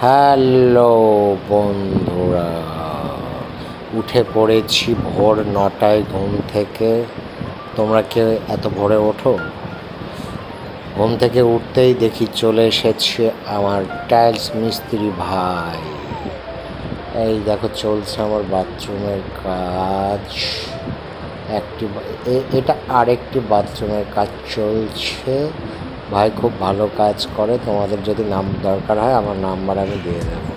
Hello বন্ধুরা, উঠে পড়েছি ভোর 9টায় ঘুম থেকে। তোমরা কেউ এত ভোরে ওঠো? ঘুম থেকে উঠতেই দেখি চলে এসেছে আমার টাইলস মিস্ত্রি ভাই। এই দেখো চলছে আমার বাথরুমের কাজ। এটা আরেকটি বাথরুমের কাজ চলছে। ভাই খুব ভালো কাজ করে, তোমাদের যদি নাম দরকার হয় আমার নাম্বার আমি দিয়ে দেবো।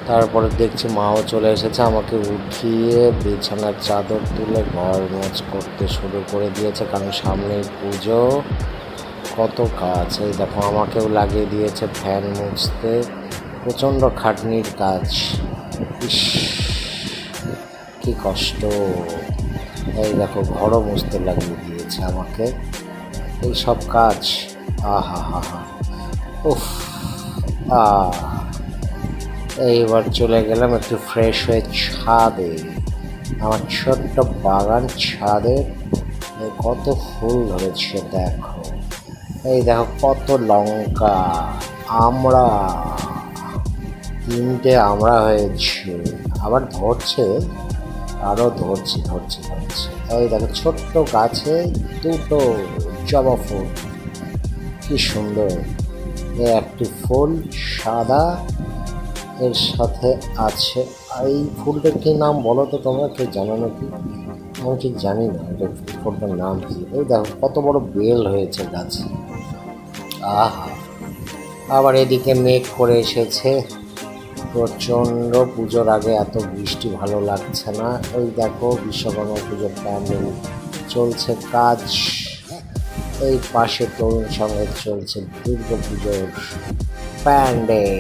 তারপরে দেখছি মাও চলে এসেছে, আমাকে উঠিয়ে বিছানার চাদর তুলে ঘর মোছ করতে শুরু করে দিয়েছে, কারণ সামনেই পুজো। কত কাজ, এই দেখো আমাকেও লাগিয়ে দিয়েছে ফ্যান মুছতে। প্রচণ্ড খাটনির কাজ, ইস কি কষ্ট। এই দেখো ঘরও মুছতে লাগিয়ে দিয়েছে আমাকে। এই সব কাজ আহা হা হা উফ এইবার চলে গেলাম একটু ফ্রেশ হয়ে ছাদে। আমার ছোট্ট বাগান ছাদে কত ফুল ধরেছে দেখো। এই দেখো কত লঙ্কা, আমরা 3টে আমরা হয়েছে, আবার ধরছে, আরও ধরছে। এই দেখো ছোট্ট গাছে 2টো জবা ফুল, কি সুন্দর। একটি ফুল সাদা, এর সাথে আছে এই ফুলটার কি নাম বলো তো তোমরা, কেউ জানো নাকি? আমি ঠিক জানি না এটা ফুলটার নাম কি। এই দেখো কত বড় বেল হয়েছে গাছে, আহা। আবার এদিকে মেঘ করে এসেছে প্রচণ্ড। পুজোর আগে এত বৃষ্টি ভালো লাগছে না। এই দেখো বিশ্বকর্মা পুজোর প্যান্ডেল চলছে কাজ। এই পাশে তরুণ সঙ্গে চলছে দুর্গা পুজোর প্যান্ডেল।